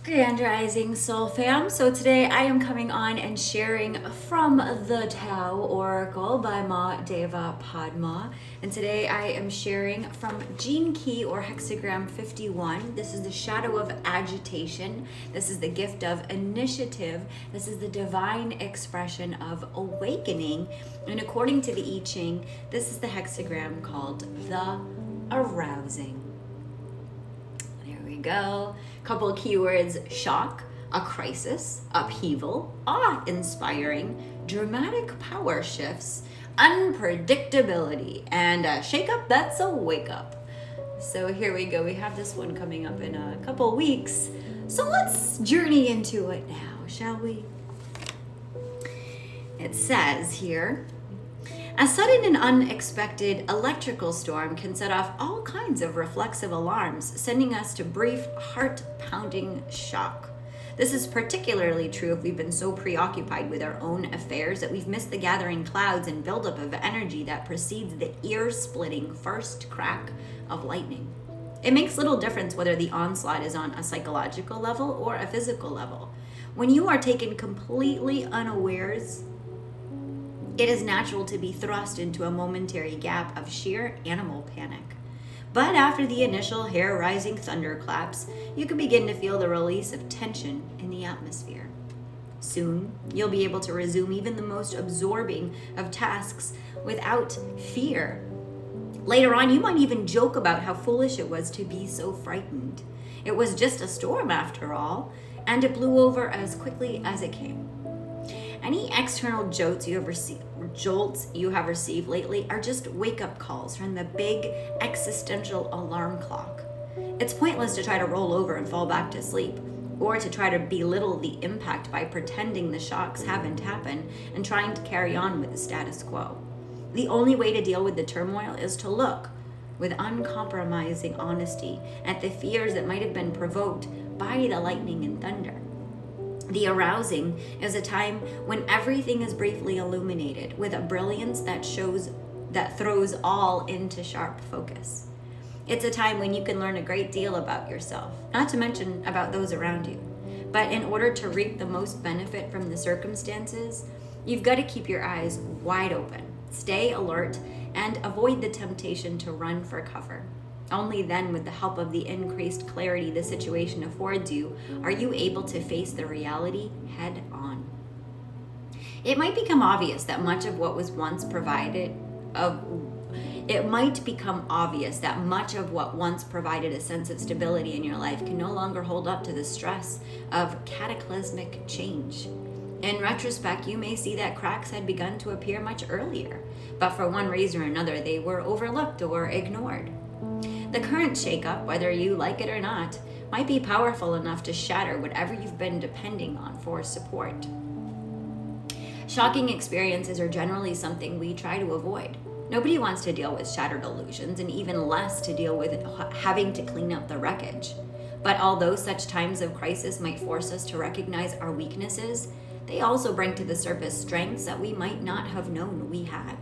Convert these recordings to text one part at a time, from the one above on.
Grand Rising Soul Fam. So today I am coming on and sharing from the Tao Oracle by Ma Deva Padma. And today I am sharing from Gene Key or Hexagram 51. This is the shadow of agitation. This is the gift of initiative. This is the divine expression of awakening. And according to the I Ching, this is the hexagram called the arousing. There we go. Couple of keywords: shock, a crisis, upheaval, awe-inspiring, dramatic power shifts, unpredictability, and a shake-up that's a wake-up. So here we go. We have this one coming up in a couple weeks. So let's journey into it now, shall we? It says here, a sudden and unexpected electrical storm can set off all kinds of reflexive alarms, sending us to brief, heart-pounding shock. This is particularly true if we've been so preoccupied with our own affairs that we've missed the gathering clouds and buildup of energy that precedes the ear-splitting first crack of lightning. It makes little difference whether the onslaught is on a psychological level or a physical level. When you are taken completely unawares, it is natural to be thrust into a momentary gap of sheer animal panic. But after the initial hair-rising thunderclaps, you can begin to feel the release of tension in the atmosphere. Soon, you'll be able to resume even the most absorbing of tasks without fear. Later on, you might even joke about how foolish it was to be so frightened. It was just a storm after all, and it blew over as quickly as it came. Any external jolts you have received lately are just wake-up calls from the big existential alarm clock. It's pointless to try to roll over and fall back to sleep, or to try to belittle the impact by pretending the shocks haven't happened and trying to carry on with the status quo. The only way to deal with the turmoil is to look with uncompromising honesty at the fears that might have been provoked by the lightning and thunder. The arousing is a time when everything is briefly illuminated with a brilliance that throws all into sharp focus. It's a time when you can learn a great deal about yourself, not to mention about those around you. But in order to reap the most benefit from the circumstances, you've got to keep your eyes wide open, stay alert, and avoid the temptation to run for cover. Only then, with the help of the increased clarity the situation affords you, are you able to face the reality head on. It might become obvious that much of what once provided a sense of stability in your life can no longer hold up to the stress of cataclysmic change. In retrospect, you may see that cracks had begun to appear much earlier, but for one reason or another, they were overlooked or ignored. The current shakeup, whether you like it or not, might be powerful enough to shatter whatever you've been depending on for support. Shocking experiences are generally something we try to avoid. Nobody wants to deal with shattered illusions, and even less to deal with having to clean up the wreckage. But although such times of crisis might force us to recognize our weaknesses, they also bring to the surface strengths that we might not have known we had.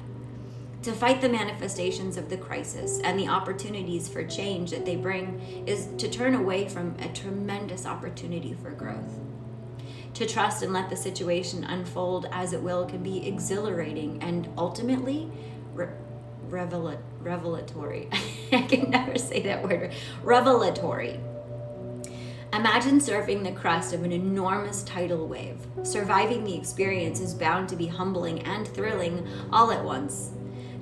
To fight the manifestations of the crisis and the opportunities for change that they bring is to turn away from a tremendous opportunity for growth. To trust and let the situation unfold as it will can be exhilarating and ultimately revelatory. I can never say that word. Revelatory. Imagine surfing the crest of an enormous tidal wave. Surviving the experience is bound to be humbling and thrilling all at once.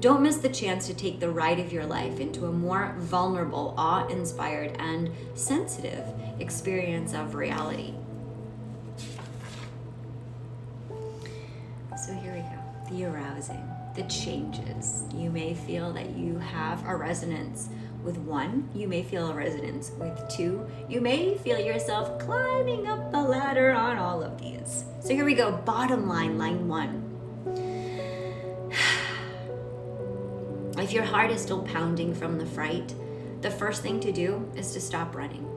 Don't miss the chance to take the ride of your life into a more vulnerable, awe-inspired, and sensitive experience of reality. So here we go. The arousing, the changes. You may feel that you have a resonance with one. You may feel a resonance with two. You may feel yourself climbing up the ladder on all of these. So here we go. Bottom line, line one. If your heart is still pounding from the fright, the first thing to do is to stop running.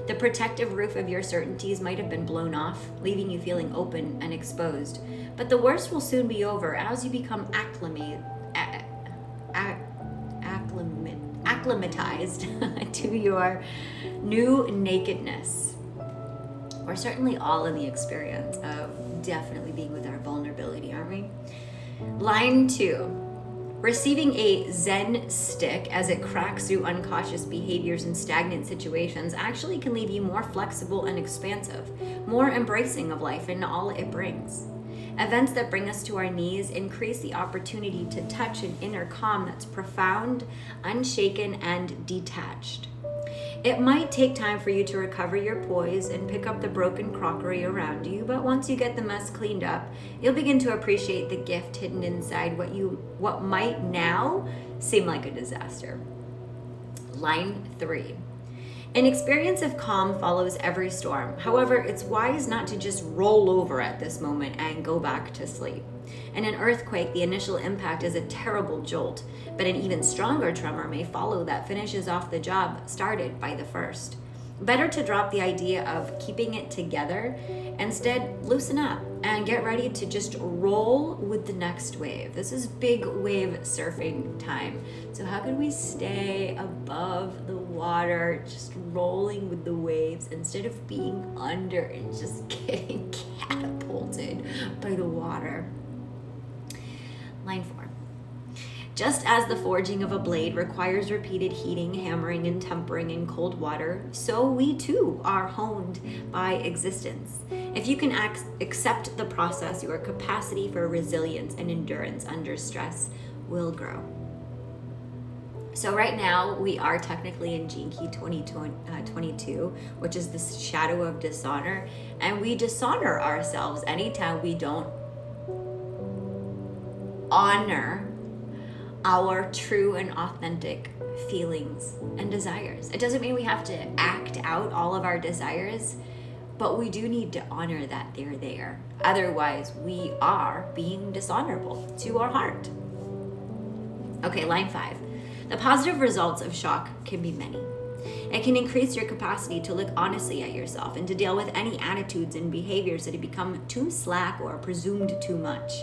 The protective roof of your certainties might have been blown off, leaving you feeling open and exposed. But the worst will soon be over as you become acclimatized to your new nakedness. We're certainly all in the experience of definitely being with our vulnerability, aren't we? Line 2. Receiving a Zen stick as it cracks through uncautious behaviors and stagnant situations actually can leave you more flexible and expansive, more embracing of life and all it brings. Events that bring us to our knees increase the opportunity to touch an inner calm that's profound, unshaken, and detached. It might take time for you to recover your poise and pick up the broken crockery around you, but once you get the mess cleaned up, you'll begin to appreciate the gift hidden inside what might now seem like a disaster. Line 3. An experience of calm follows every storm. However, it's wise not to just roll over at this moment and go back to sleep. In an earthquake, the initial impact is a terrible jolt, but an even stronger tremor may follow that finishes off the job started by the first. Better to drop the idea of keeping it together. Instead, loosen up and get ready to just roll with the next wave. This is big wave surfing time. So how can we stay above the water, just rolling with the waves instead of being under and just getting catapulted by the water? Line 4. Just as the forging of a blade requires repeated heating, hammering, and tempering in cold water, so we too are honed by existence. If you can accept the process, your capacity for resilience and endurance under stress will grow. So right now, we are technically in Gene Key 22, which is the shadow of dishonor, and we dishonor ourselves anytime we don't honor our true and authentic feelings and desires. It doesn't mean we have to act out all of our desires, but we do need to honor that they're there. Otherwise, we are being dishonorable to our heart. Okay, line 5. The positive results of shock can be many. It can increase your capacity to look honestly at yourself and to deal with any attitudes and behaviors that have become too slack or presumed too much.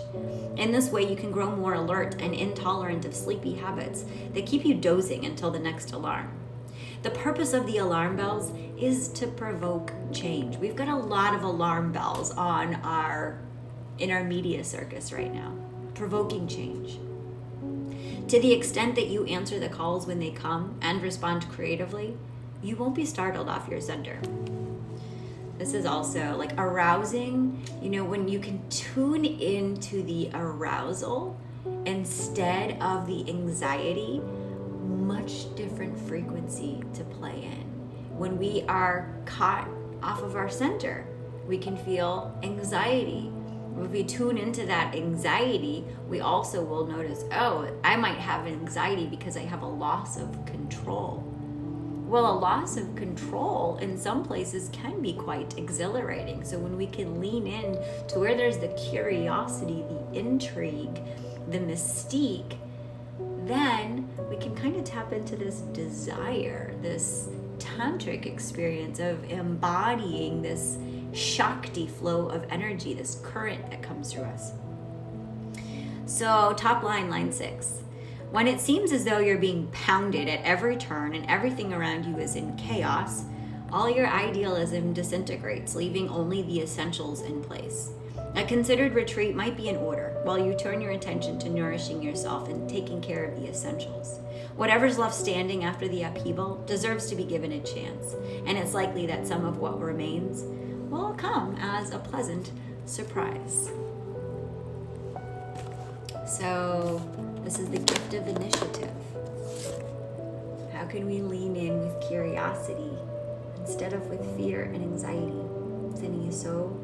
In this way, you can grow more alert and intolerant of sleepy habits that keep you dozing until the next alarm. The purpose of the alarm bells is to provoke change. We've got a lot of alarm bells in our media circus right now, provoking change. To the extent that you answer the calls when they come and respond creatively, you won't be startled off your center. This is also like arousing, when you can tune into the arousal instead of the anxiety, much different frequency to play in. When we are caught off of our center, we can feel anxiety. If we tune into that anxiety, we also will notice, I might have anxiety because I have a loss of control. Well, a loss of control in some places can be quite exhilarating. So when we can lean in to where there's the curiosity, the intrigue, the mystique, then we can kind of tap into this desire, this tantric experience of embodying this Shakti flow of energy, this current that comes through us. So top line 6. When it seems as though you're being pounded at every turn and everything around you is in chaos, all your idealism disintegrates, leaving only the essentials in place. A considered retreat might be in order while you turn your attention to nourishing yourself and taking care of the essentials. Whatever's left standing after the upheaval deserves to be given a chance, and it's likely that some of what remains will come as a pleasant surprise. So this is the gift of initiative. How can we lean in with curiosity instead of with fear and anxiety? Sending you so